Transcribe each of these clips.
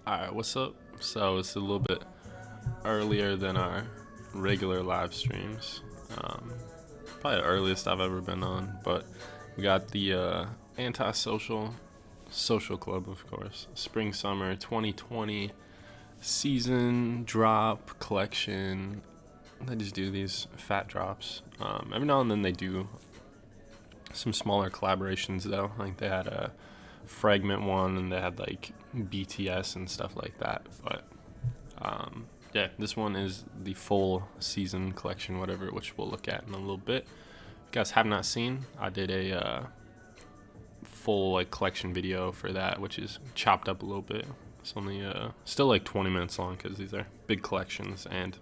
Alright, what's up? So it's a little bit earlier than our regular live streams. Probably the earliest I've ever been on, but we got the Antisocial Social Club, of course. Spring Summer 2020 season drop collection. They just do these fat drops. Every now and then they do some smaller collaborations though. Like they had a Fragment one and they had like BTS and stuff like that. But yeah, this one is the full season collection, whatever, which we'll look at in a little bit. If you guys have not seen, I did a full like collection video for that, which is chopped up a little bit. It's only still like 20 minutes long because these are big collections, and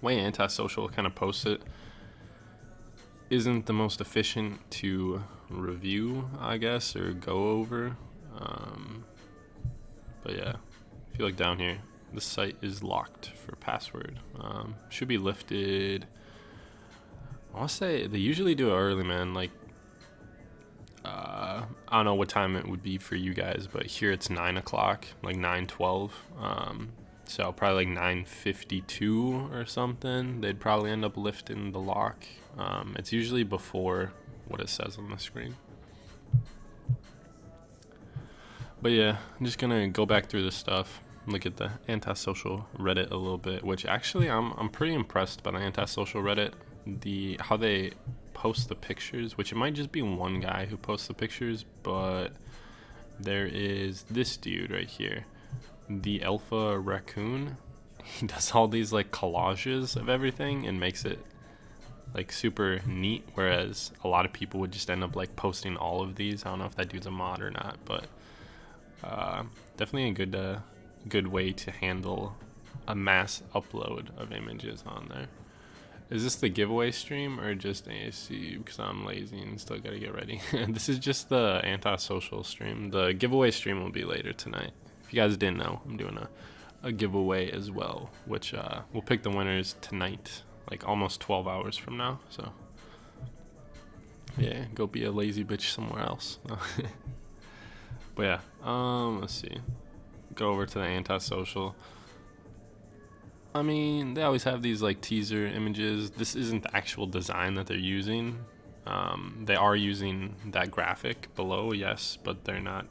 way Antisocial kind of posts it isn't the most efficient to review, I guess, or go over. But yeah, if you look down here, the site is locked for password. Should be lifted. I want to say they usually do it early, man. Like, I don't know what time it would be for you guys, but here it's 9 o'clock, like 9:12. So probably like 9:52 or something. They'd probably end up lifting the lock. It's usually before what it says on the screen. But yeah, I'm just gonna go back through this stuff, look at the Antisocial Reddit a little bit, which actually I'm pretty impressed by the Antisocial Reddit. How they post the pictures, which it might just be one guy who posts the pictures, but there is this dude right here, the Alpha Raccoon. He does all these like collages of everything and makes it like super neat, whereas a lot of people would just end up like posting all of these. I don't know if that dude's a mod or not, but definitely a good way to handle a mass upload of images on there. Is this the giveaway stream or just ASC? Because I'm lazy and still gotta get ready. This is just the Antisocial stream. The giveaway stream will be later tonight. If you guys didn't know, I'm doing a giveaway as well, which we'll pick the winners tonight, like almost 12 hours from now. So yeah, go be a lazy bitch somewhere else. But yeah, let's see. Go over to the Antisocial. I mean, they always have these like teaser images. This isn't the actual design that they're using. They are using that graphic below, yes, but they're not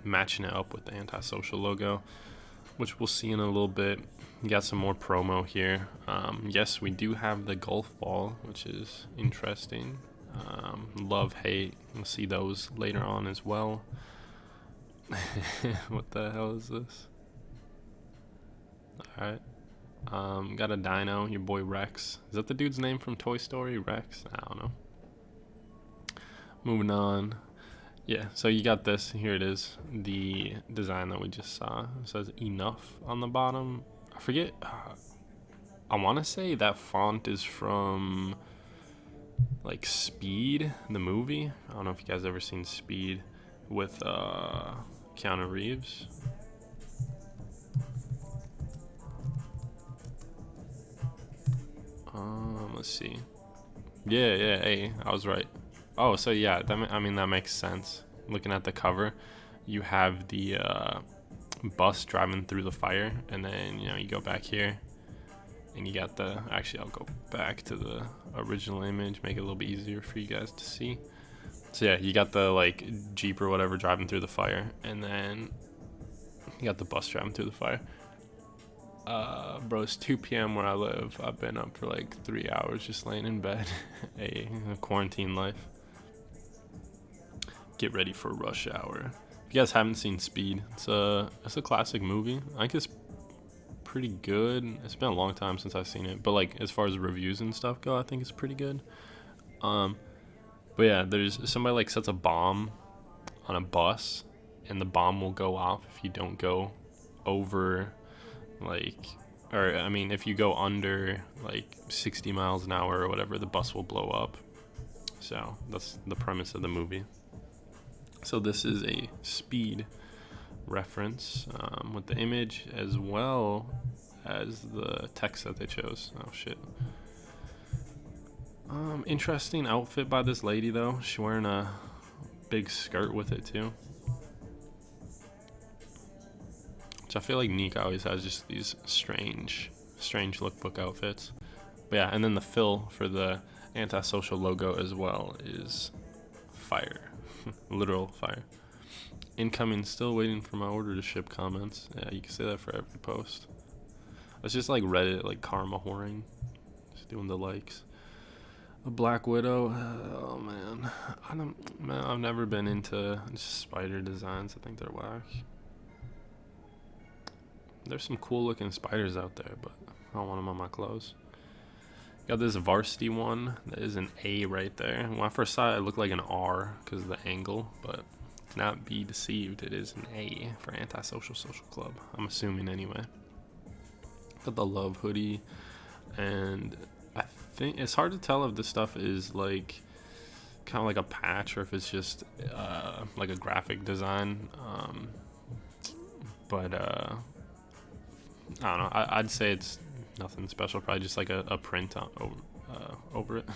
matching it up with the Antisocial logo, which we'll see in a little bit. You got some more promo here. Yes, we do have the golf ball, which is interesting. Love, hate. We'll see those later on as well. What the hell is this? Alright. Got a dino, your boy Rex. Is that the dude's name from Toy Story? Rex? I don't know. Moving on. Yeah, so you got this. Here it is. The design that we just saw. It says enough on the bottom. I forget. I want to say that font is from like Speed, the movie. I don't know if you guys ever seen Speed with Keanu Reeves. Let's see. Yeah, hey, I was right. Oh, so yeah, that makes sense. Looking at the cover, you have the bus driving through the fire, and then you go back here, and you got the. Actually, I'll go back to the original image, make it a little bit easier for you guys to see. So yeah, you got the like Jeep or whatever driving through the fire, and then you got the bus driving through the fire. Bro, it's 2 p.m. where I live. I've been up for like 3 hours just laying in bed. A quarantine life. Get ready for Rush Hour. If you guys haven't seen Speed, it's a classic movie. I think it's pretty good. It's been a long time since I've seen it, but like as far as reviews and stuff go, I think it's pretty good. But yeah, there's somebody like sets a bomb on a bus, and the bomb will go off if you don't go over if you go under like 60 miles an hour or whatever, the bus will blow up. So that's the premise of the movie. So this is a Speed reference with the image as well as the text that they chose. Oh shit. Interesting outfit by this lady though. She's wearing a big skirt with it too. which I feel like Nick always has just these strange lookbook outfits. But yeah, and then the fill for the Antisocial logo as well is fire. Literal fire. Incoming, still waiting for my order to ship comments. Yeah, you can say that for every post. It's just like Reddit, like karma whoring. Just doing the likes. A Black Widow. Oh man. I've never been into spider designs. I think they're whack. There's some cool looking spiders out there, but I don't want them on my clothes. Got this varsity one. That is an A right there. When I first saw it, it looked like an R because of the angle, but do not be deceived. It is an A for Antisocial Social Club. I'm assuming anyway. Got the Love hoodie, and I think it's hard to tell if this stuff is like kind of like a patch or if it's just like a graphic design. But I don't know. I'd say it's nothing special. Probably just like a print over it.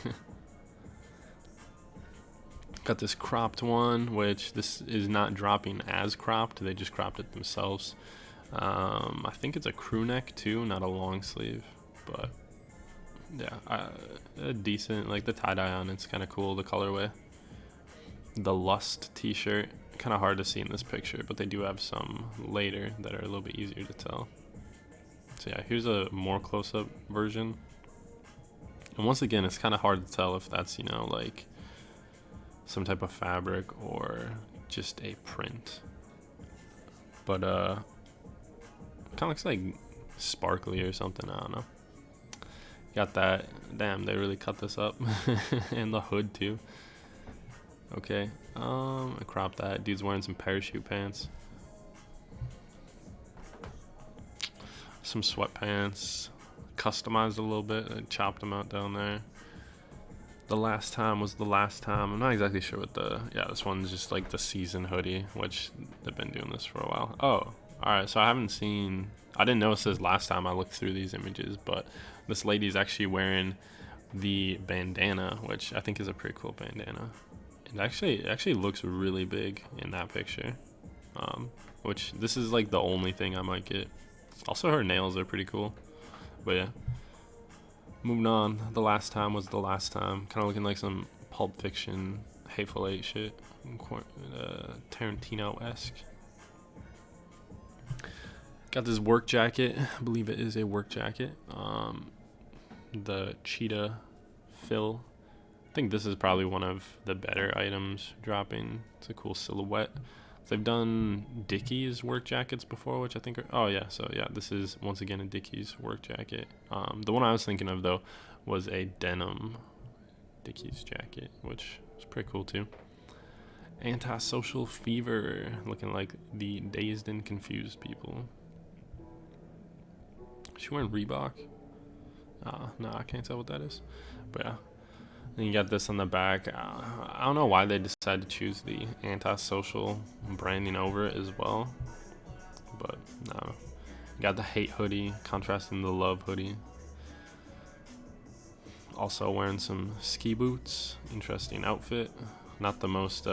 Got this cropped one, which this is not dropping as cropped. They just cropped it themselves. I think it's a crew neck too, not a long sleeve, but yeah, a decent, like the tie-dye on it's kind of cool, the colorway. The Lust t-shirt, kind of hard to see in this picture, but they do have some later that are a little bit easier to tell. So yeah, here's a more close-up version, and once again, it's kind of hard to tell if that's, you know, like some type of fabric or just a print, but kind of looks like sparkly or something. I don't know. Got that. Damn, they really cut this up. And the hood too. Okay. I cropped that. Dude's wearing some parachute pants. Some sweatpants. Customized a little bit. I chopped them out down there. The last time was the last time. I'm not exactly sure what the... Yeah, this one's just like the season hoodie, which they've been doing this for a while. Oh, alright. So I haven't seen... I didn't notice this last time I looked through these images, but this lady's actually wearing the bandana, which I think is a pretty cool bandana. It actually looks really big in that picture, which this is like the only thing I might get. Also, her nails are pretty cool, but yeah. Moving on, the last time was the last time. Kind of looking like some Pulp Fiction, Hateful Eight shit, Tarantino-esque. Got this work jacket. I believe it is a work jacket. The cheetah fill. I think this is probably one of the better items dropping. It's a cool silhouette. They've done Dickies work jackets before, which I think are... Oh, yeah. So, yeah, this is, once again, a Dickies work jacket. The one I was thinking of, though, was a denim Dickies jacket, which is pretty cool, too. Antisocial Fever, looking like the dazed and confused people. Is she wearing Reebok? No, I can't tell what that is. But, yeah. Then you got this on the back. I don't know why they decided to choose the Antisocial branding over it as well, but no. You got the Hate hoodie contrasting the Love hoodie. Also wearing some ski boots. Interesting outfit. Not the most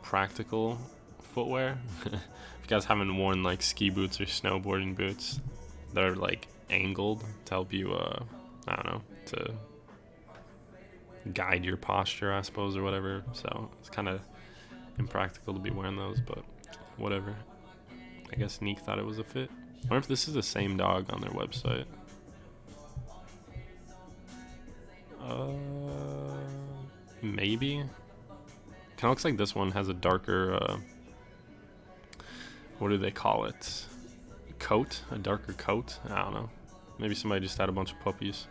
practical footwear. If you guys haven't worn like ski boots or snowboarding boots, they're like angled to help you I don't know, to guide your posture, I suppose, or whatever. So it's kind of impractical to be wearing those, but whatever. I guess Neek thought it was a fit. I wonder if this is the same dog on their website. Maybe. Kind of looks like this one has a darker what do they call it? Coat? A darker coat? I don't know. Maybe somebody just had a bunch of puppies.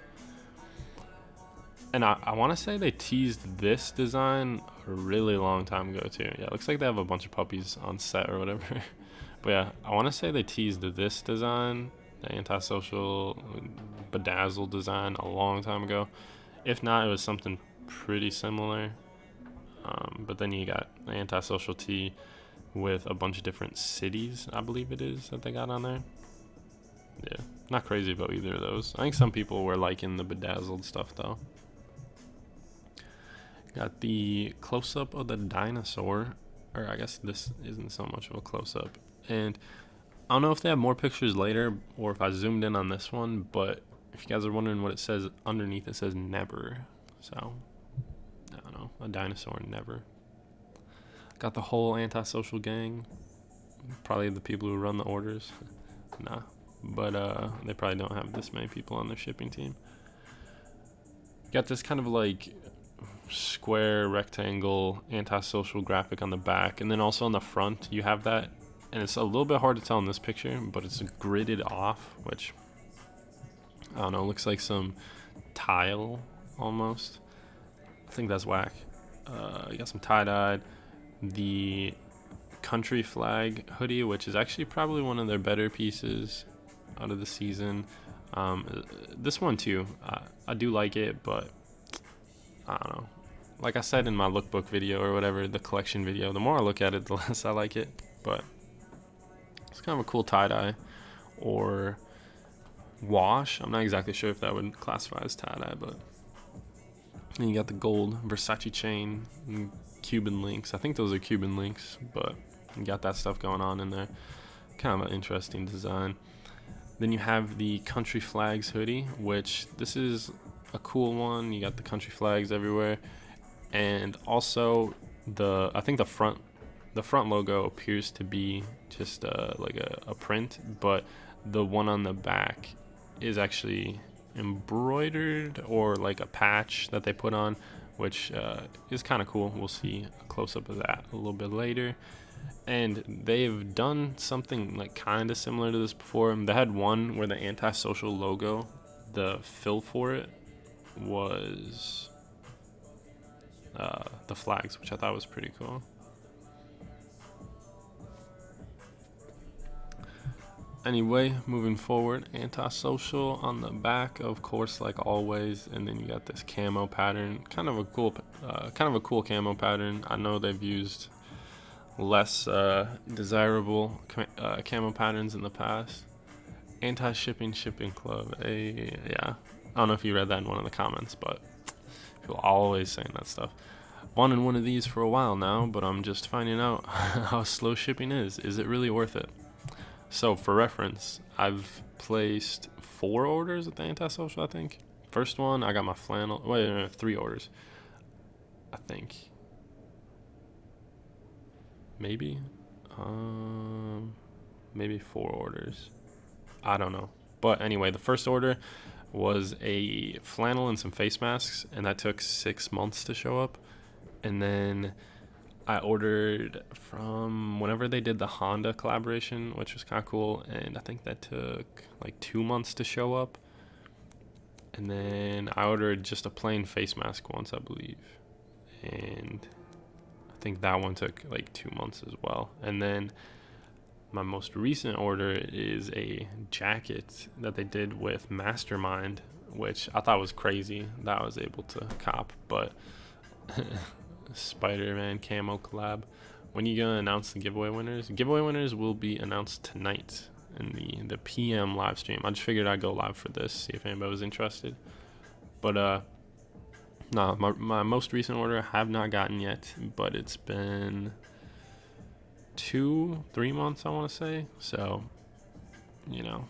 And I want to say they teased this design a really long time ago too. Yeah, it looks like they have a bunch of puppies on set or whatever. But yeah, I want to say they teased this design, the Antisocial Bedazzled design, a long time ago. If not, it was something pretty similar. But then you got the Antisocial tee with a bunch of different cities, I believe it is, that they got on there. Yeah, not crazy about either of those. I think some people were liking the bedazzled stuff though. Got the close-up of the dinosaur, or I guess this isn't so much of a close-up. And I don't know if they have more pictures later or if I zoomed in on this one, but if you guys are wondering what it says underneath, it says never. So, I don't know, a dinosaur never. Got the whole Antisocial gang. Probably the people who run the orders. Nah, but they probably don't have this many people on their shipping team. Got this kind of like square rectangle Antisocial graphic on the back, and then also on the front you have that, and it's a little bit hard to tell in this picture, but it's gridded off, which I don't know, looks like some tile almost. I think that's whack. You got some tie-dyed, the country flag hoodie, which is actually probably one of their better pieces out of the season. This one too, I do like it, but I don't know. Like I said in my lookbook video or whatever, the collection video, the more I look at it, the less I like it. But it's kind of a cool tie-dye or wash. I'm not exactly sure if that would classify as tie-dye, but then you got the gold Versace chain and Cuban links. I think those are Cuban links, but you got that stuff going on in there. Kind of an interesting design. Then you have the country flags hoodie, which this is a cool one. You got the country flags everywhere, and also I think the front logo appears to be just like a print, but the one on the back is actually embroidered or like a patch that they put on, which is kind of cool. We'll see a close-up of that a little bit later. And they've done something like kind of similar to this before. They had one where the Antisocial logo, the fill for it was the flags, which I thought was pretty cool. Anyway, moving forward, Antisocial on the back, of course, like always, and then you got this camo pattern, kind of a cool camo pattern. I know they've used less desirable camo patterns in the past. Anti-shipping shipping club, yeah. I don't know if you read that in one of the comments, but people are always saying that stuff. Wanted one of these for a while now, but I'm just finding out how slow shipping is. Is it really worth it? So for reference, I've placed 4 orders at the Antisocial, I think. First one, I got my flannel. Wait, no, 3 orders, I think. Maybe 4 orders. I don't know. But anyway, the first order was a flannel and some face masks, and that took 6 months to show up. And then I ordered from whenever they did the Honda collaboration, which was kind of cool, and I think that took like 2 months to show up. And then I ordered just a plain face mask once, I believe, and I think that one took like 2 months as well. And then my most recent order is a jacket that they did with Mastermind, which I thought was crazy that I was able to cop, but Spider-Man camo collab. When are you gonna announce the giveaway winners? Giveaway winners will be announced tonight in the PM live stream. I just figured I'd go live for this, see if anybody was interested. But no, my most recent order I have not gotten yet, but it's been 2-3 months, I want to say. So, you know,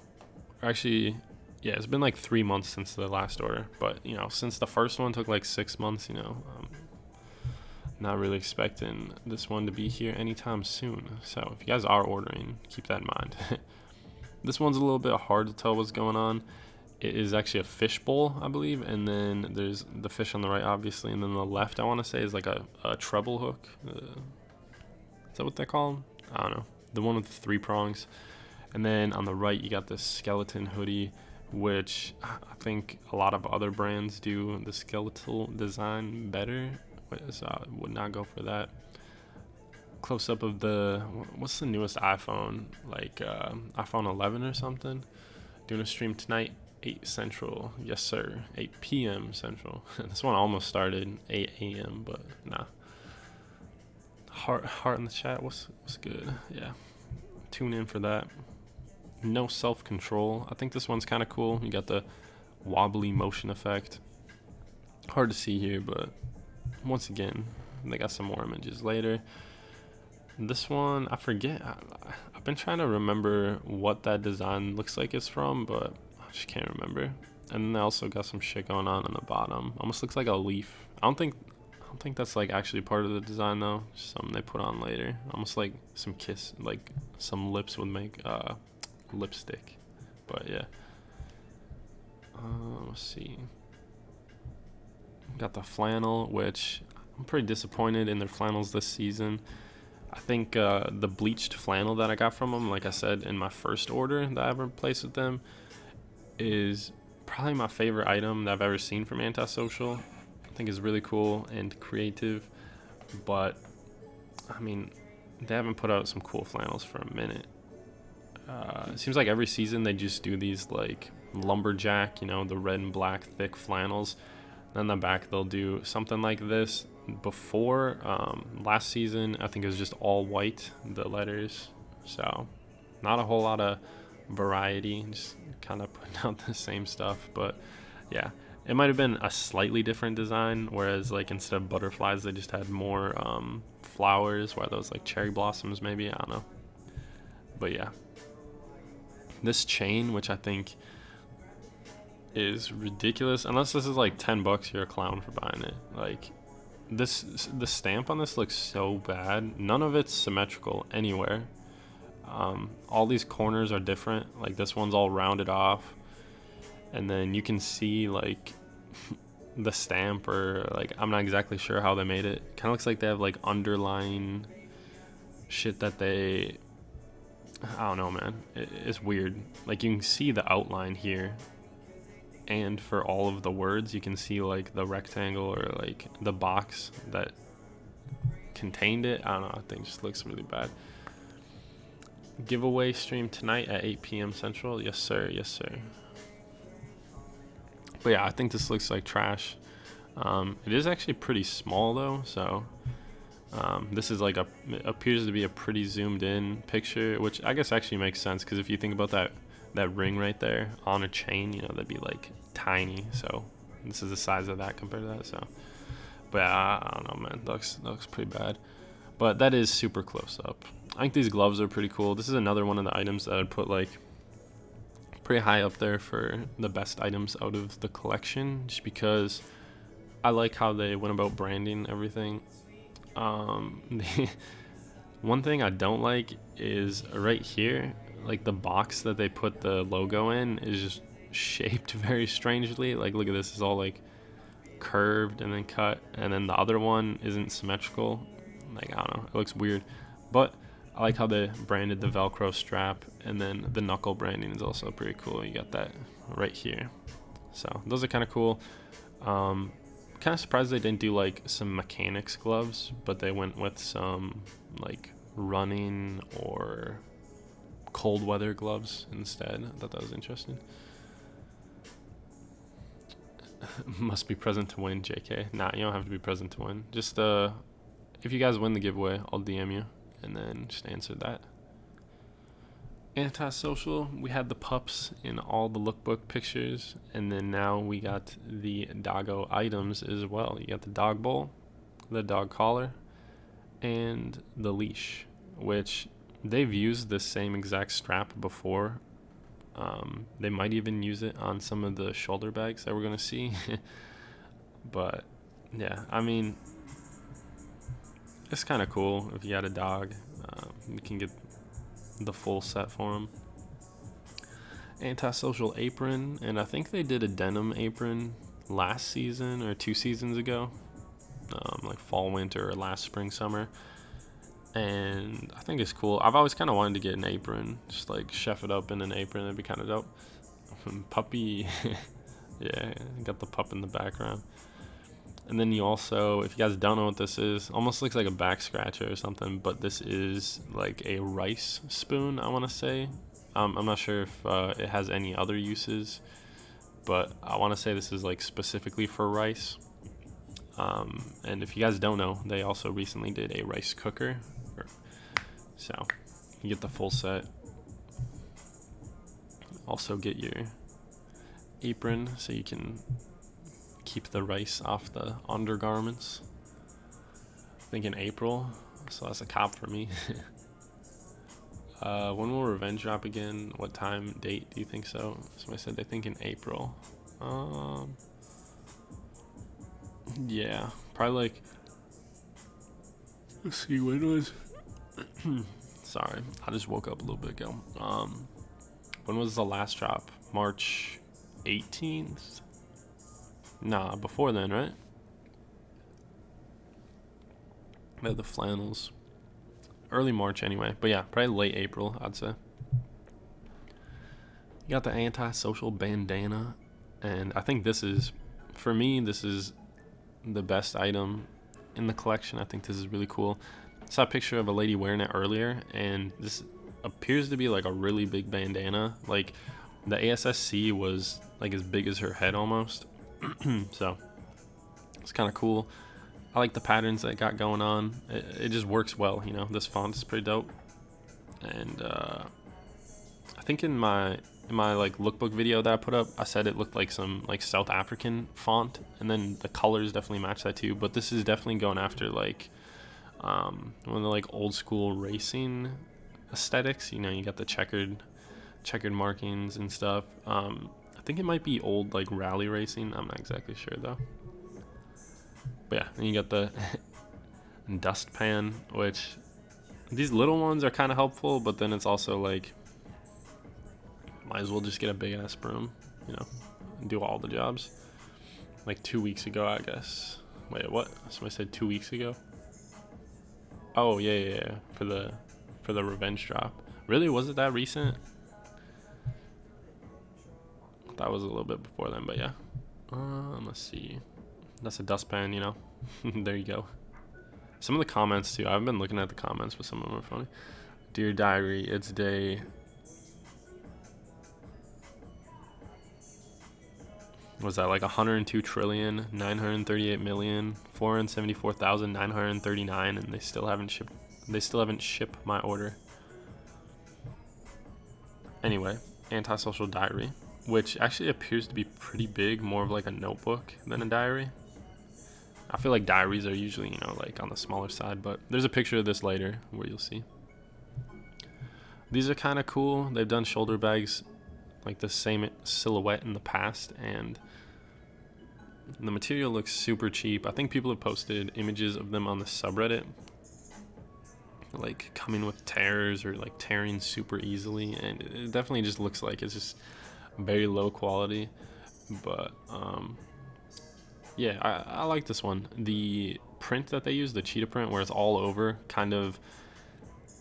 actually, yeah, it's been like 3 months since the last order. But, you know, since the first one took like 6 months, you know, not really expecting this one to be here anytime soon. So if you guys are ordering, keep that in mind. This one's a little bit hard to tell what's going on. It is actually a fish bowl, I believe, and then there's the fish on the right, obviously, and then the left, I want to say, is like a treble hook. Is that what they call them? I don't know. The one with the 3 prongs. And then on the right, you got this skeleton hoodie, which I think a lot of other brands do the skeletal design better. So I would not go for that. Close up of what's the newest iPhone? Like iPhone 11 or something. Doing a stream tonight, 8 Central. Yes, sir. 8 p.m. Central. This one almost started 8 a.m., but nah. Heart in the chat. What's good? Yeah. Tune in for that. No self-control. I think this one's kind of cool. You got the wobbly motion effect. Hard to see here, but once again, they got some more images later. This one, I forget. I've been trying to remember what that design looks like it's from, but I just can't remember. And then they also got some shit going on the bottom. Almost looks like a leaf. I don't think that's like actually part of the design though. Just something they put on later. Almost like some kiss, like some lips would make lipstick. But yeah. Let's see. Got the flannel, which I'm pretty disappointed in their flannels this season. I think the bleached flannel that I got from them, like I said in my first order that I ever placed with them, is probably my favorite item that I've ever seen from Antisocial. I think it's really cool and creative, but I mean, they haven't put out some cool flannels for a minute. It seems like every season they just do these like lumberjack, the red and black thick flannels. Then the back they'll do something like this. Before last season, I think it was just all white, the letters. So not a whole lot of variety, just kind of putting out the same stuff. But yeah, it might have been a slightly different design, whereas like instead of butterflies they just had more flowers, where those like cherry blossoms maybe, I don't know. But yeah, this chain, which I think is ridiculous, unless this is like $10, you're a clown for buying it. Like the stamp on this looks so bad. None of it's symmetrical anywhere. All these corners are different. Like this one's all rounded off, and then you can see like the stamp, or like I'm not exactly sure how they made it. Kind of looks like they have like underline shit that they, I don't know, man. It's weird. Like you can see the outline here, and for all of the words you can see like the rectangle or like the box that contained it. I don't know, I think it just looks really bad. Giveaway stream tonight at 8 p.m. Central. Yes sir, yes sir. But yeah, I think this looks like trash. It is actually pretty small though, so this is like it appears to be a pretty zoomed in picture, which I guess actually makes sense, because if you think about that ring right there on a chain, that'd be like tiny. So this is the size of that compared to that. So, but I don't know, man. That looks pretty bad. But that is super close up. I think these gloves are pretty cool. This is another one of the items that I'd put like pretty high up there for the best items out of the collection, just because I like how they went about branding everything. One thing I don't like is right here, like the box that they put the logo in is just shaped very strangely. Like look at this, it's all like curved and then cut, and then the other one isn't symmetrical. Like I don't know, it looks weird. But I like how they branded the Velcro strap, and then the knuckle branding is also pretty cool. You got that right here. So those are kind of cool. Kind of surprised they didn't do like some mechanics gloves, but they went with some like running or cold weather gloves instead. I thought that was interesting. Must be present to win, JK. Nah, you don't have to be present to win. Just if you guys win the giveaway, I'll DM you and then just answer that. Antisocial, we had the pups in all the lookbook pictures, and then now we got the doggo items as well. You got the dog bowl, the dog collar, and the leash, which they've used the same exact strap before. They might even use it on some of the shoulder bags that we're gonna see. But yeah, I mean, it's kind of cool if you got a dog. You can get the full set for them. Antisocial apron, and I think they did a denim apron last season or 2 seasons ago, like fall, winter, or last spring, summer. And I think it's cool. I've always kind of wanted to get an apron, just like chef it up in an apron. That'd be kind of dope. Puppy, yeah, got the pup in the background. And then you also, if you guys don't know what this is, almost looks like a back scratcher or something, but this is like a rice spoon, I want to say. I'm not sure if it has any other uses, but I want to say this is like specifically for rice. And if you guys don't know, they also recently did a rice cooker. So you get the full set. Also get your apron so you can keep the rice off the undergarments. I think in April So that's a cop for me. When will Revenge drop again? What time, date do you think so? Somebody said they think in April. Yeah, probably like, let's see, when was sorry, I just woke up a little bit ago. When was the last drop? March 18th? Nah, before then, right? They had the flannels. Early March anyway, but yeah, probably late April, I'd say. You got the Antisocial Bandana, and I think this is, for me, this is the best item in the collection. I think this is really cool. I saw a picture of a lady wearing it earlier, and this appears to be like a really big bandana. Like the ASSC was like as big as her head almost. So it's kind of cool. I like the patterns that got going on. It just works well, you know. This font is pretty dope. And I think in my like lookbook video that I put up, I said it looked like some like South African font, and then the colors definitely match that too. But this is definitely going after like one of the like old school racing aesthetics. You know, you got the checkered markings and stuff. I think it might be old like rally racing. I'm not exactly sure though. But yeah, and you got the dustpan, which these little ones are kind of helpful, but then it's also like, might as well just get a big ass broom, you know, and do all the jobs. Like 2 weeks ago, I guess. Wait, what? Somebody said 2 weeks ago? Oh yeah. For the Revenge drop. Really? Was it that recent? That was a little bit before then, but yeah. Let's see. That's a dustpan, you know. There you go. Some of the comments too. I've been looking at the comments, but some of them are funny. Dear Diary, it's day. Was that like 102,938,474,939, and they still haven't shipped. They still haven't shipped my order. Anyway, Antisocial Diary, which actually appears to be pretty big, more of like a notebook than a diary. I feel like diaries are usually, you know, like on the smaller side, but there's a picture of this later where you'll see. These are kind of cool. They've done shoulder bags like the same silhouette in the past, and the material looks super cheap. I think people have posted images of them on the subreddit, like coming with tears or like tearing super easily, and it definitely just looks like it's just very low quality. But yeah, I like this one. The print that they use, the cheetah print, where it's all over, kind of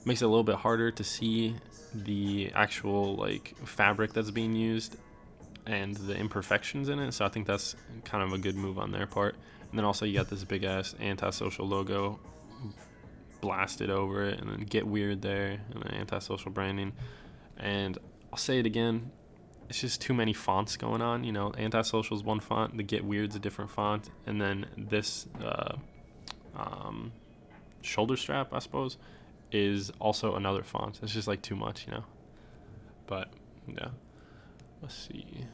makes it a little bit harder to see the actual like fabric that's being used and the imperfections in it. So I think that's kind of a good move on their part. And then also you got this big ass Antisocial logo blasted over it, and then Get Weird there, and then Antisocial branding. And I'll say it again, it's just too many fonts going on, you know. Antisocial's one font, the Get Weird's a different font, and then this shoulder strap, I suppose, is also another font. It's just like too much, you know. But yeah, let's see.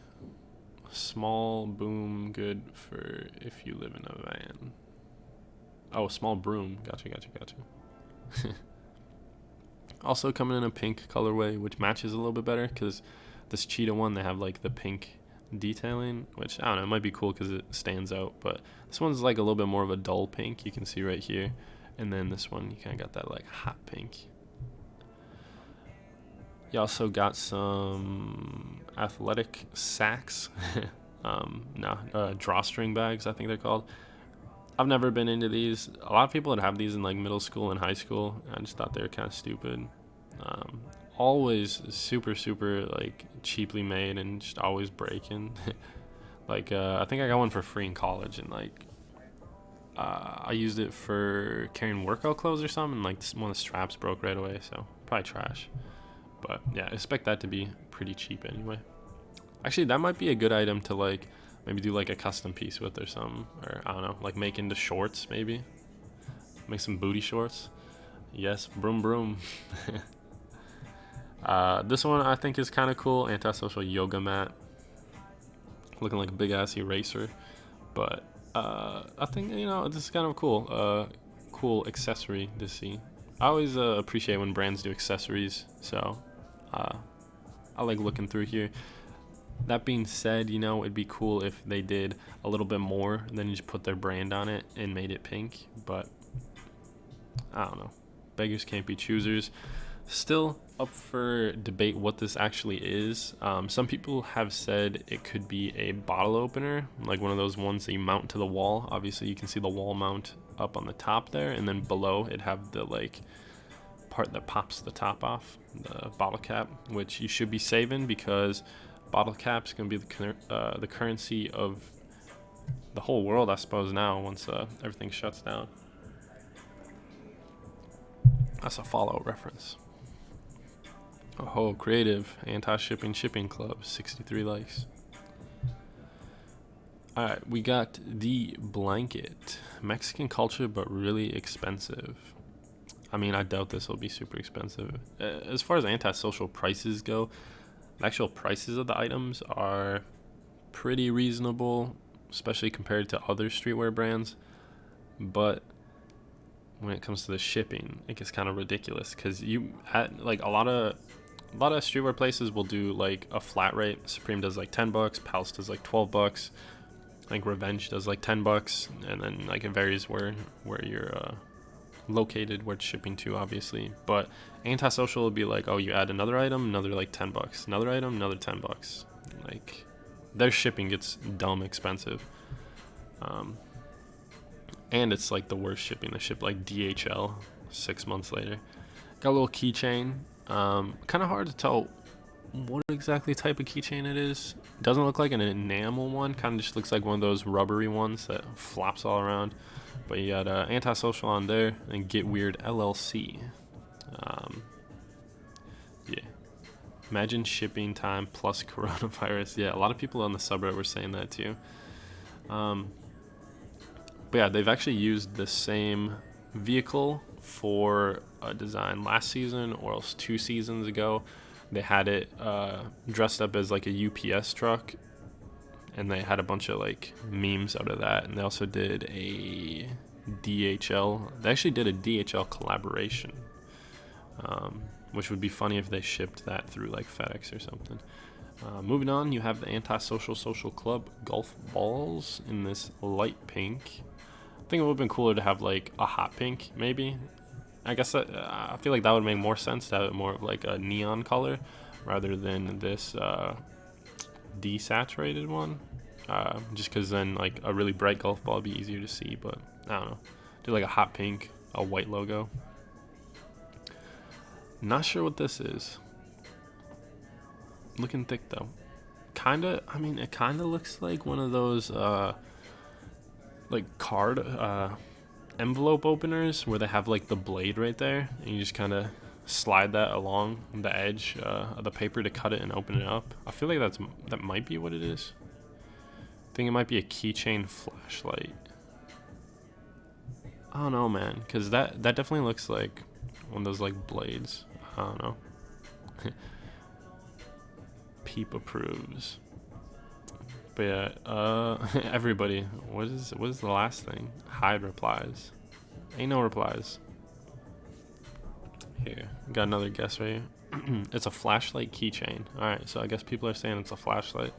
Small boom, good for if you live in a van. Oh, small broom. Gotcha. Also coming in a pink colorway, which matches a little bit better because this cheetah one, they have like the pink detailing, which I don't know, it might be cool because it stands out. But this one's like a little bit more of a dull pink. You can see right here, and then this one you kind of got that like hot pink. You also got some athletic sacks. Drawstring bags, I think they're called. I've never been into these. A lot of people would have these in like middle school and high school. I just thought they were kind of stupid. Always super like cheaply made and just always breaking. Like I think I got one for free in college, and like I used it for carrying workout clothes or something, and like one of the straps broke right away, so probably trash. But yeah, I expect that to be pretty cheap anyway. Actually, that might be a good item to like maybe do like a custom piece with or something, or I don't know, like make into shorts maybe. Make some booty shorts. Yes, broom. This one I think is kind of cool. Antisocial Yoga Mat. Looking like a big ass eraser, but I think, you know, this is kind of cool. cool accessory to see. I always appreciate when brands do accessories, so I like looking through here. That being said, you know, it'd be cool if they did a little bit more than just put their brand on it and made it pink, but I don't know. Beggars can't be choosers. Still up for debate what this actually is. Some people have said it could be a bottle opener, like one of those ones that you mount to the wall. Obviously, you can see the wall mount up on the top there, and then below it have the like part that pops the top off, the bottle cap, which you should be saving because bottle caps gonna be the currency of the whole world, I suppose, now once everything shuts down. That's a Fallout reference. Oh, creative. Anti-shipping shipping club. 63 likes. Alright, we got the blanket. Mexican culture, but really expensive. I mean, I doubt this will be super expensive. As far as antisocial prices go, the actual prices of the items are pretty reasonable, especially compared to other streetwear brands. But when it comes to the shipping, it gets kind of ridiculous because like a lot of streetwear places will do like a flat rate. Supreme does like $10, Palace does like $12. I think Revenge does like $10, and then like it varies where you're located, where it's shipping to, obviously. But Antisocial will be like, oh, you add another item, another like $10, another item, another $10. Like their shipping gets dumb expensive. And it's like the worst shipping. They ship like DHL 6 months later. Got a little keychain. Kind of hard to tell what exactly type of keychain it is. Doesn't look like an enamel one. Kind of just looks like one of those rubbery ones that flops all around. But you got Antisocial on there and Get Weird LLC. Yeah. Imagine shipping time plus coronavirus. Yeah, a lot of people on the subreddit were saying that too. But yeah, they've actually used the same vehicle for a design last season, or else 2 seasons ago. They had it dressed up as like a UPS truck, and they had a bunch of like memes out of that. And they also did a DHL. They actually did a DHL collaboration, which would be funny if they shipped that through like FedEx or something. Moving on, you have the Antisocial Social Club golf balls in this light pink. I think it would have been cooler to have like a hot pink, maybe. I guess I feel like that would make more sense to have it more of like a neon color rather than this desaturated one. Just because then like a really bright golf ball would be easier to see, but I don't know. Do like a hot pink, a white logo. Not sure what this is. Looking thick though. It kinda looks like one of those like card envelope openers where they have like the blade right there, and you just kind of slide that along the edge of the paper to cut it and open it up. I feel like that might be what it is. I think it might be a keychain flashlight. I don't know, man, because that definitely looks like one of those like blades. I don't know. Peep approves. But yeah, everybody, what is the last thing? Hide replies. Ain't no replies. Here, got another guess right here. It's a flashlight keychain. Alright, so I guess people are saying it's a flashlight.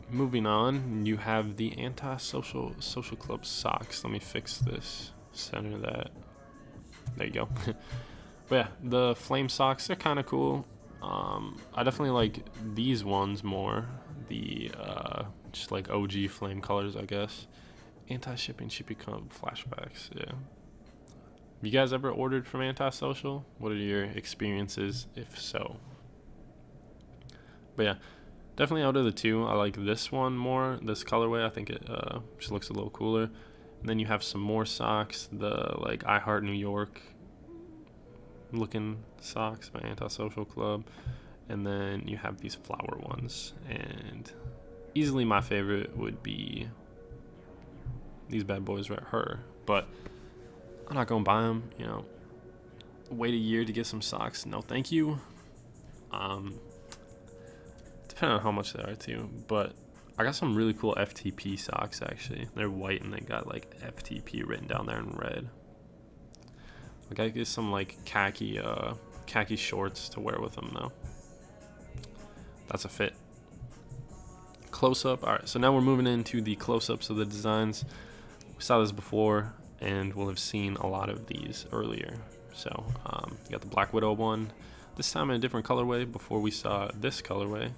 Moving on, you have the Antisocial Social Club socks. Let me fix this. Center that. There you go. But yeah, the flame socks, they're kind of cool. I definitely like these ones more. The just like OG flame colors, I guess. Anti-shipping should become flashbacks. Yeah. You guys ever ordered from Antisocial? What are your experiences, if so? But yeah, definitely out of the two, I like this one more. This colorway, I think it just looks a little cooler. And then you have some more socks. The like I Heart New York looking socks by Antisocial Club, and then you have these flower ones, and easily my favorite would be these bad boys right here, but I'm not gonna buy them, you know. Wait a year to get some socks, no thank you. Depending on how much they are too, but I got some really cool FTP socks actually. They're white and they got like FTP written down there in red. I gotta get some like khaki shorts to wear with them though. That's a fit. Close-up. All right, so now we're moving into the close-ups of the designs. We saw this before, and we'll have seen a lot of these earlier. So you got the Black Widow one, this time in a different colorway. Before we saw this colorway,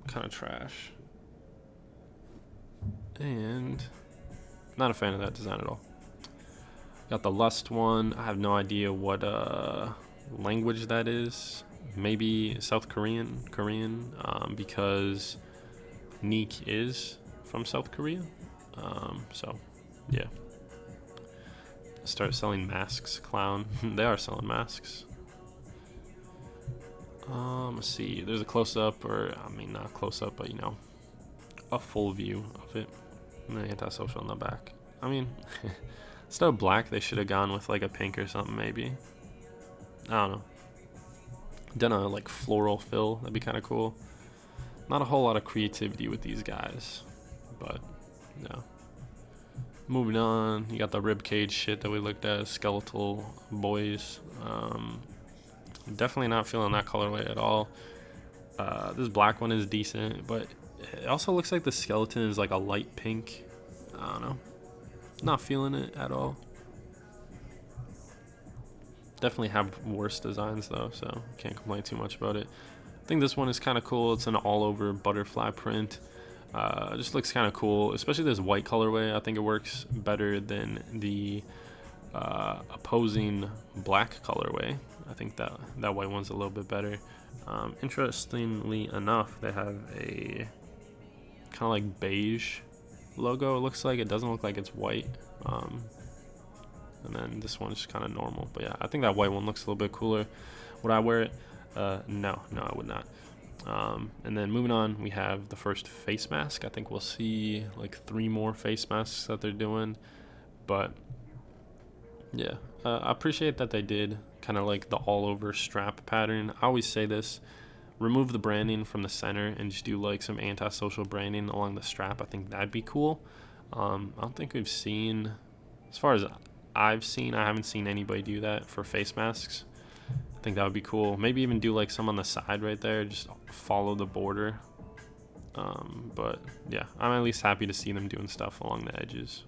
kind of trash, and not a fan of that design at all. Got the Lust one. I have no idea what language that is. Maybe South Korean, because Neek is from South Korea. So yeah. Start selling masks, clown. They are selling masks. Let's see. There's a close-up, or I mean not close-up, but you know, a full view of it. And the Antisocial in the back. I mean, instead of black, they should have gone with like a pink or something, maybe. I don't know. Done a like floral fill. That'd be kind of cool. Not a whole lot of creativity with these guys, but yeah. Moving on, you got the rib cage shit that we looked at, skeletal boys. Definitely not feeling that colorway at all. This black one is decent, but it also looks like the skeleton is like a light pink. I don't know. Not feeling it at all. Definitely have worse designs though, so can't complain too much about it. I think this one is kind of cool. It's an all-over butterfly print. It just looks kind of cool, especially this white colorway. I think it works better than the opposing black colorway. I think that white one's a little bit better. Interestingly enough, they have a kind of like beige logo. It looks like it doesn't look like it's white. And then this one's just kind of normal. But yeah, I think that white one looks a little bit cooler. Would I wear it? No, I would not. And then moving on, we have the first face mask. I think we'll see like 3 more face masks that they're doing. But yeah, I appreciate that they did kind of like the all over strap pattern. I always say this, remove the branding from the center and just do like some Antisocial branding along the strap. I think that'd be cool. I don't think we've seen, as far as I've seen, I haven't seen anybody do that for face masks. I think that would be cool. Maybe even do like some on the side right there, just follow the border. But yeah, I'm at least happy to see them doing stuff along the edges.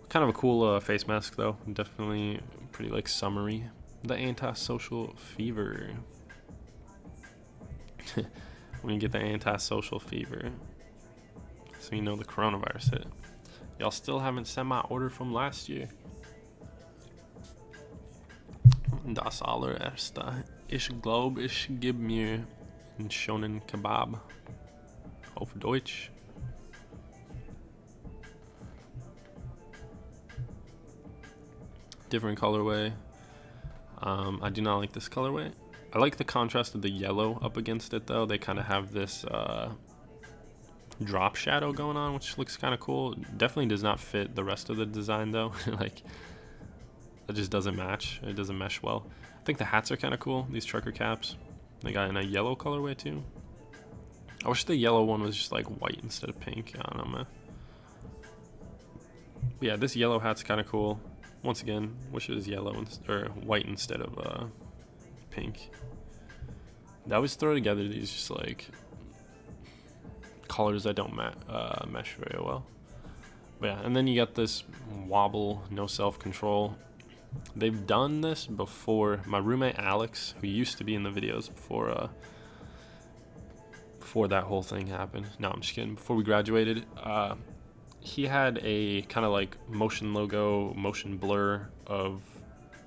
Kind of a cool face mask though. Definitely pretty like summery. The Antisocial fever. When you get the Antisocial fever, so you know the coronavirus hit. Y'all still haven't sent my order from last year. Das allererste. Ich glaube, ich gebe mir einen schönen Kebab. Auf Deutsch. Different colorway. I do not like this colorway. I like the contrast of the yellow up against it though. They kind of have this drop shadow going on, which looks kind of cool. Definitely does not fit the rest of the design though. Like, it just doesn't match. It doesn't mesh well. I think the hats are kind of cool, these trucker caps. They got in a yellow colorway too. I wish the yellow one was just like white instead of pink. I don't know, man. But yeah, this yellow hat's kind of cool. Once again, wish it was yellow or white instead of pink. They always throw together these just like colors that don't mesh very well. But yeah, and then you got this wobble, no self-control. They've done this before. My roommate Alex, who used to be in the videos before that whole thing happened. No, I'm just kidding. Before we graduated, he had a kind of like motion logo, motion blur of,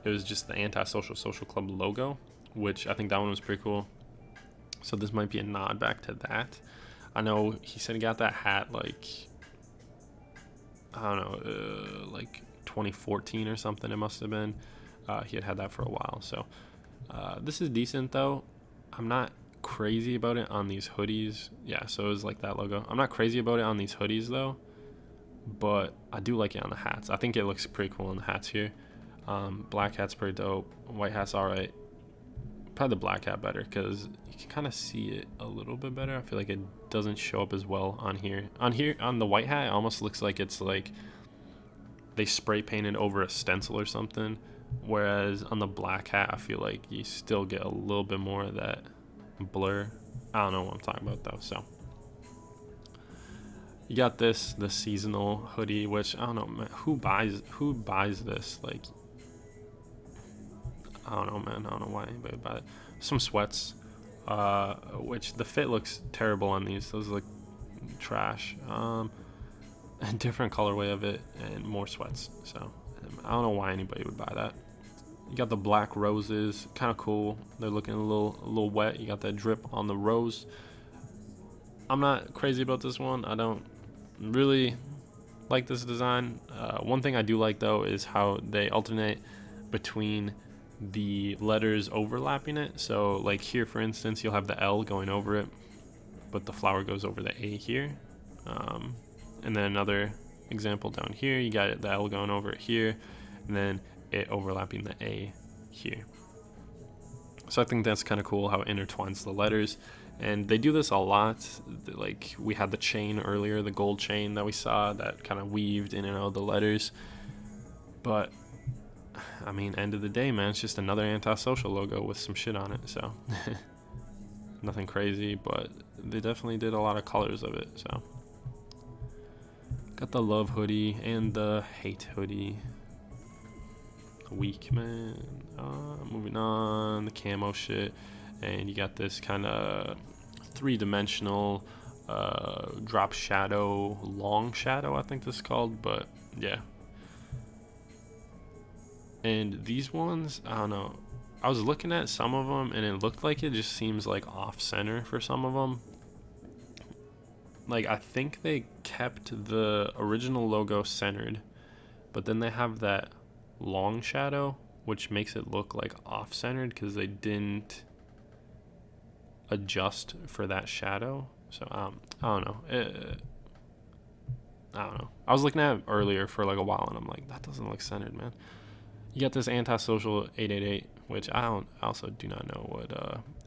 it was just the Antisocial Social Club logo, which I think that one was pretty cool. So this might be a nod back to that. I know he said he got that hat like, I don't know, like 2014 or something it must have been. He had that for a while. So this is decent though. I'm not crazy about it on these hoodies. Yeah, so it was like that logo. I'm not crazy about it on these hoodies though, but I do like it on the hats. I think it looks pretty cool on the hats here. Black hat's pretty dope. White hat's alright. Probably the black hat better because you can kind of see it a little bit better. I feel like it doesn't show up as well on here. On the white hat, it almost looks like it's like they spray painted over a stencil or something. Whereas on the black hat, I feel like you still get a little bit more of that blur. I don't know what I'm talking about though. So you got the seasonal hoodie, which I don't know, man, who buys this? Like, I don't know, man. I don't know why anybody buy it. Some sweats, which the fit looks terrible on these. Those look trash. A different colorway of it and more sweats. So I don't know why anybody would buy that. You got the black roses, kind of cool. They're looking a little wet. You got that drip on the rose. I'm not crazy about this one. I don't really like this design. One thing I do like though is how they alternate between the letters overlapping it. So like here, for instance, you'll have the L going over it, but the flower goes over the A here. And then another example down here, you got the L going over it here, and then it overlapping the A here. So I think that's kind of cool how it intertwines the letters. And they do this a lot. Like we had the chain earlier, the gold chain that we saw that kind of weaved in and out of the letters. But I mean, end of the day, man, it's just another Antisocial logo with some shit on it. So nothing crazy, but they definitely did a lot of colors of it. So got the love hoodie and the hate hoodie. Weak, man. Moving on, the camo shit, and you got this kind of three-dimensional drop shadow, long shadow, I think this is called, but yeah. And these ones, I don't know, I was looking at some of them and it looked like it just seems like off center for some of them. Like I think they kept the original logo centered, but then they have that long shadow, which makes it look like off-centered because they didn't adjust for that shadow. So I don't know. I don't know. I was looking at it earlier for like a while and I'm like, that doesn't look centered, man. You got this Antisocial 888, which I also do not know what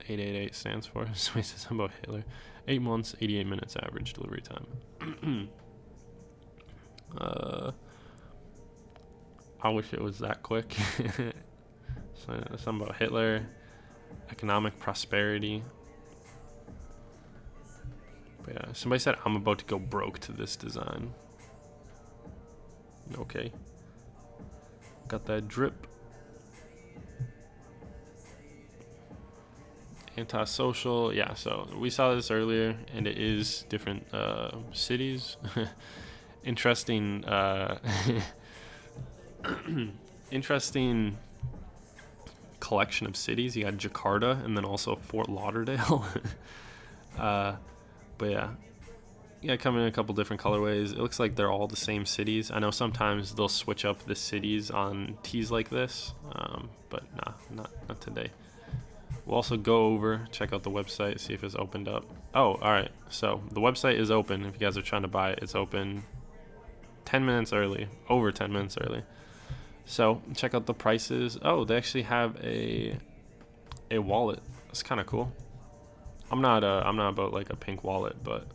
888 stands for. So it says something about Hitler. 8 months, 88 minutes average delivery time. I wish it was that quick. Something about Hitler, economic prosperity. But yeah, somebody said I'm about to go broke to this design. Okay. Got that drip. Antisocial, yeah, so we saw this earlier and it is different cities. Interesting interesting collection of cities. You got Jakarta and then also Fort Lauderdale. But yeah, come in a couple different colorways. It looks like they're all the same cities. I know sometimes they'll switch up the cities on tees like this, but nah, not today. We'll also go over, check out the website, see if it's opened up. Oh, all right. So the website is open. If you guys are trying to buy it, it's open 10 minutes early, over 10 minutes early. So check out the prices. Oh, they actually have a wallet. That's kind of cool. I'm not about like a pink wallet, but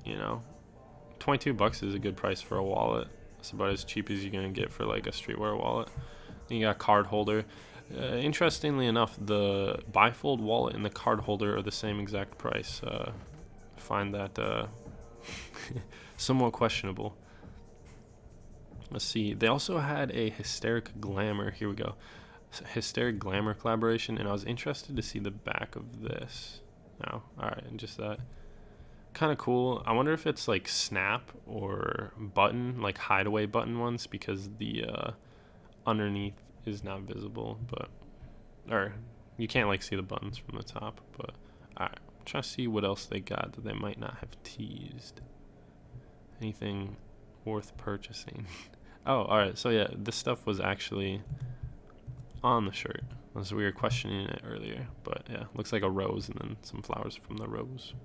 you know, $22 is a good price for a wallet. It's about as cheap as you're gonna get for like a streetwear wallet. Then you got card holder. Interestingly enough, the bifold wallet and the card holder are the same exact price. Find that somewhat questionable. Let's see. They also had a Hysteric Glamour. Here we go. Hysteric Glamour collaboration, and I was interested to see the back of this. Oh, all right, and just that. Kind of cool. I wonder if it's like snap or button, like hideaway button ones, because the underneath is not visible, or you can't like see the buttons from the top. But all right, I'm trying to see what else they got that they might not have teased. Anything worth purchasing? Oh, all right. So yeah, this stuff was actually on the shirt. So we were questioning it earlier, but yeah, looks like a rose and then some flowers from the rose.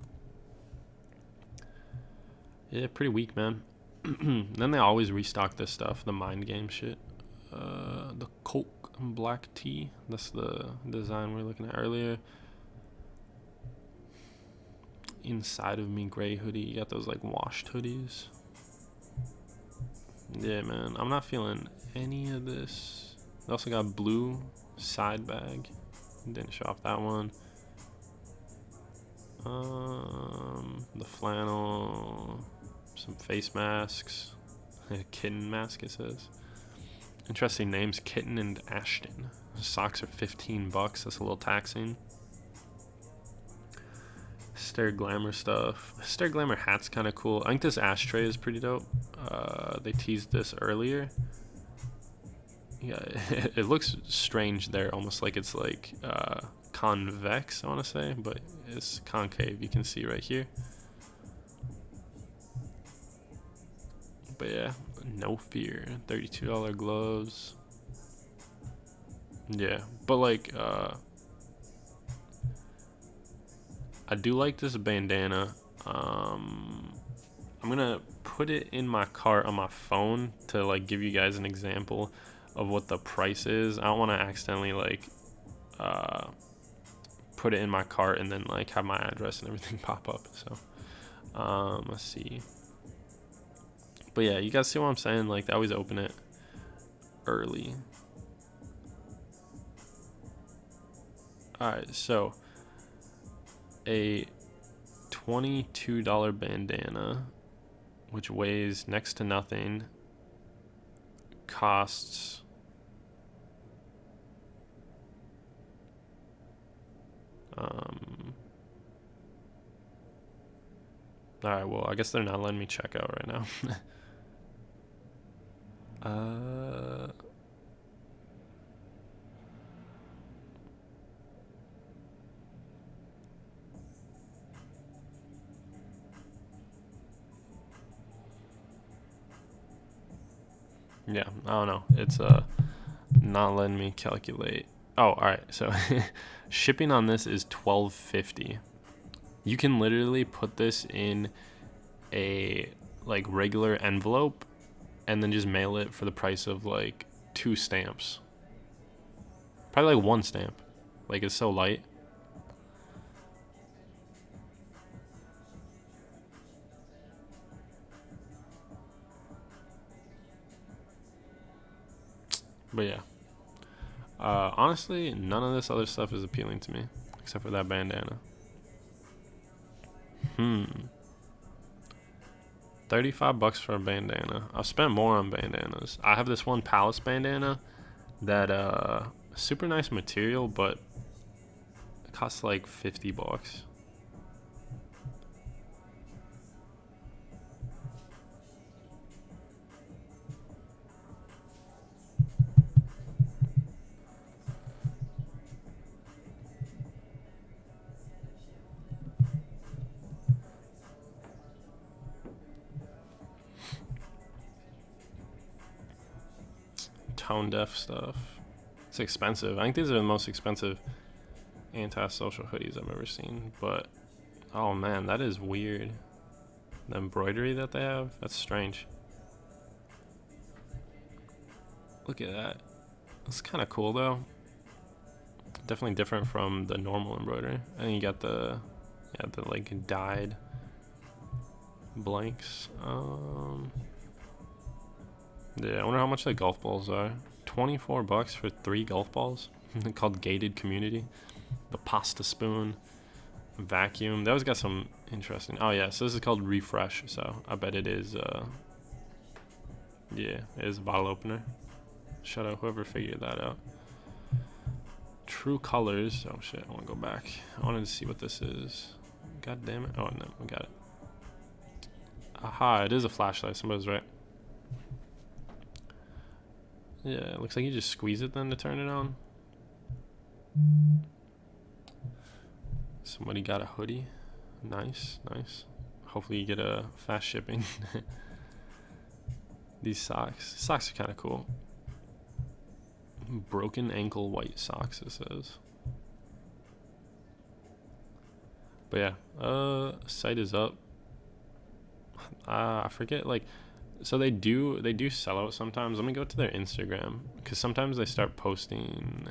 Yeah, pretty weak, man. Then they always restock this stuff, the mind game shit. The Coke. black tee. That's the design we were looking at earlier. Inside of me gray hoodie. You got those like washed hoodies. Yeah, man, I'm not feeling any of this. They also got blue side bag. Didn't show off that one. The flannel, some face masks, a kitten mask it says. Interesting names, Kitten and Ashton. Socks are $15. That's a little taxing. Stare Glamour stuff. Stare Glamour hat's kind of cool. I think this ashtray is pretty dope. They teased this earlier. Yeah, it looks strange there, almost like it's like convex, I want to say, but it's concave. You can see right here. But yeah, no fear. $32 gloves. Yeah, but like I do like this bandana. I'm gonna put it in my cart on my phone to like give you guys an example of what the price is. I don't want to accidentally like put it in my cart and then like have my address and everything pop up. So let's see. But yeah, you guys see what I'm saying? Like, they always open it early. Alright, so a $22 bandana, which weighs next to nothing, costs alright, well, I guess they're not letting me check out right now. Yeah, I don't know. It's not letting me calculate. Oh, all right. So shipping on this is $12.50. You can literally put this in a like regular envelope and then just mail it for the price of like 2 stamps. Probably like 1 stamp. Like, it's so light. But yeah. Honestly, none of this other stuff is appealing to me except for that bandana. $35 for a bandana. I've spent more on bandanas. I have this one Palace bandana that super nice material, but it costs like $50. Tone deaf stuff. It's expensive. I think these are the most expensive Antisocial hoodies I've ever seen. But oh man, that is weird. The embroidery that they have, that's strange. Look at that. It's kind of cool though. Definitely different from the normal embroidery. And you got the like dyed blanks. Yeah, I wonder how much the golf balls are. $24 for 3 golf balls. Called Gated Community. The pasta spoon. Vacuum. They always got some interesting. Oh yeah, so this is called Refresh. So I bet it is. Yeah, it is a bottle opener. Shout out whoever figured that out. True Colors. Oh shit, I want to go back. I wanted to see what this is. God damn it. Oh no, we got it. Aha, it is a flashlight. Somebody's right. Yeah, it looks like you just squeeze it then to turn it on. Somebody got a hoodie. Nice, nice. Hopefully you get a fast shipping. These socks are kind of cool. Broken ankle white socks, it says. But yeah, site is up. I forget, like, So they do sell out sometimes. Let me go to their Instagram, because sometimes they start posting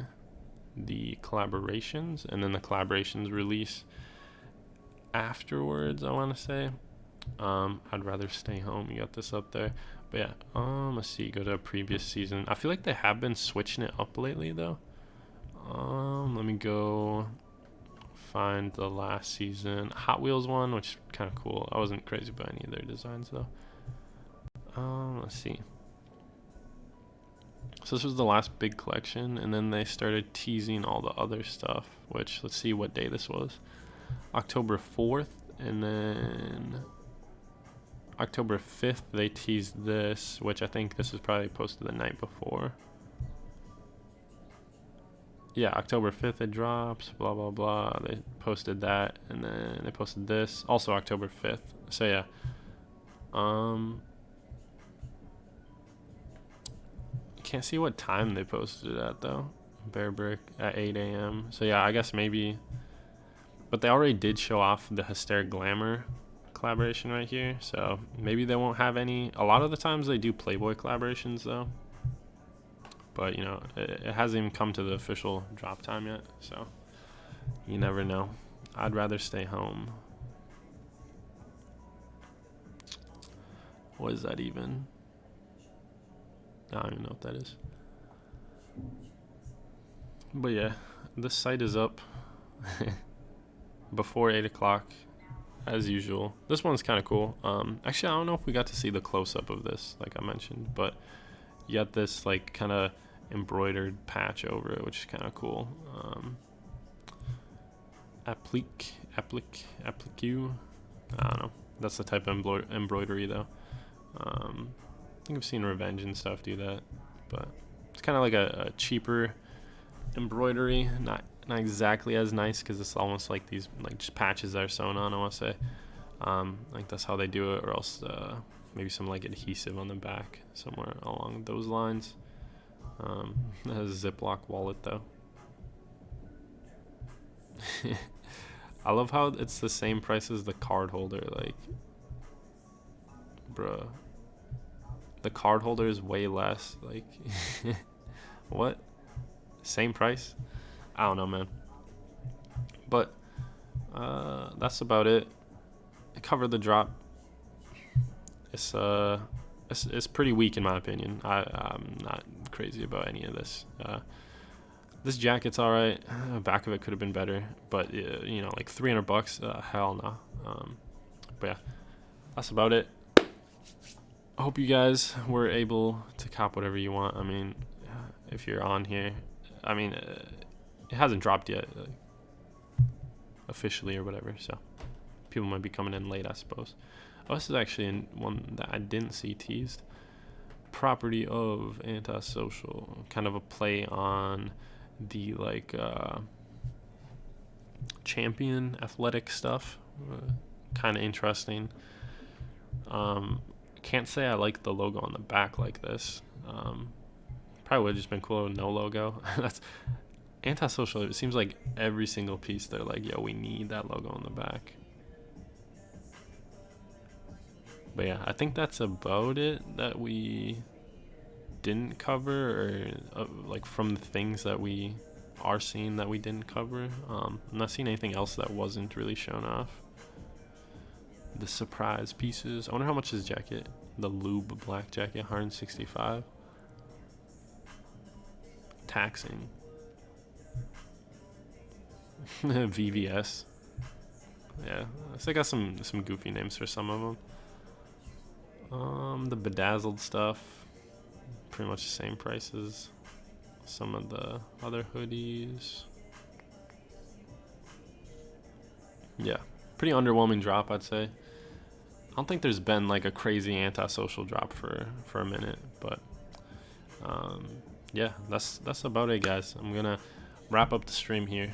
the collaborations, and then the collaborations release afterwards, I want to say. I'd rather stay home. You got this up there. But yeah, let's see. Go to a previous season. I feel like they have been switching it up lately, though. Let me go find the last season Hot Wheels one, which is kind of cool. I wasn't crazy about any of their designs, though. Let's see. So this was the last big collection, and then they started teasing all the other stuff, which, let's see what day this was. October 4th, and then October 5th they teased this, which I think this was probably posted the night before. Yeah, October 5th it drops, blah blah blah. They posted that, and then they posted this, also October 5th. So yeah, can't see what time they posted it at though. Bear Brick at 8 a.m. So yeah, I guess maybe, but they already did show off the Hysteric Glamour collaboration right here, so maybe they won't have any. A lot of the times they do Playboy collaborations though, but you know, it hasn't even come to the official drop time yet, so you never know. I'd rather stay home. What is that even? I don't even know what that is. But yeah, this site is up before 8 o'clock as usual. This one's kind of cool. Actually, I don't know if we got to see the close-up of this, like I mentioned, but you got this like kind of embroidered patch over it, which is kind of cool. Applique. I don't know. That's the type of embroidery though. I think I've seen Revenge and stuff do that, but it's kind of like a cheaper embroidery, not exactly as nice, because it's almost like these like just patches that are sewn on, I want to say. Like that's how they do it, or else maybe some like adhesive on the back somewhere along those lines. It has a Ziploc wallet though. I love how it's the same price as the card holder. Like, bruh, the card holder is way less. Like, what? Same price? I don't know, man. But that's about it. I covered the drop. It's pretty weak in my opinion. I'm not crazy about any of this. This jacket's alright. Back of it could have been better, but you know, like $300. Hell no. But yeah, that's about it. I hope you guys were able to cop whatever you want. I mean, if you're on here, I mean, it hasn't dropped yet, officially or whatever. So people might be coming in late, I suppose. Oh, this is actually one that I didn't see teased. Property of Antisocial, kind of a play on the like champion athletic stuff. Kind of interesting. Can't say I like the logo on the back like this. Probably would have just been cool with no logo. That's Antisocial. It seems like every single piece they're like, yo, we need that logo on the back. But yeah, I think that's about it that we didn't cover, or like from the things that we are seeing that we didn't cover. I'm not seeing anything else that wasn't really shown off. The surprise pieces. I wonder how much this jacket, the lube black jacket, 165. Taxing. VVS. Yeah, so I got some goofy names for some of them. The bedazzled stuff, pretty much the same prices. Some of the other hoodies. Yeah, pretty underwhelming drop, I'd say. I don't think there's been like a crazy Antisocial drop for a minute, but yeah, that's about it, guys. I'm gonna wrap up the stream here.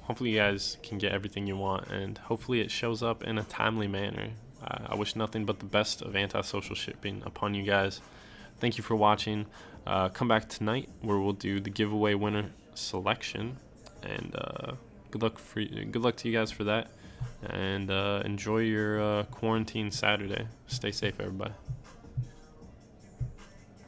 Hopefully you guys can get everything you want, and hopefully it shows up in a timely manner. I wish nothing but the best of Antisocial shipping upon you guys. Thank you for watching. Come back tonight where we'll do the giveaway winner selection, and good luck to you guys for that, and enjoy your quarantine Saturday. Stay safe, everybody.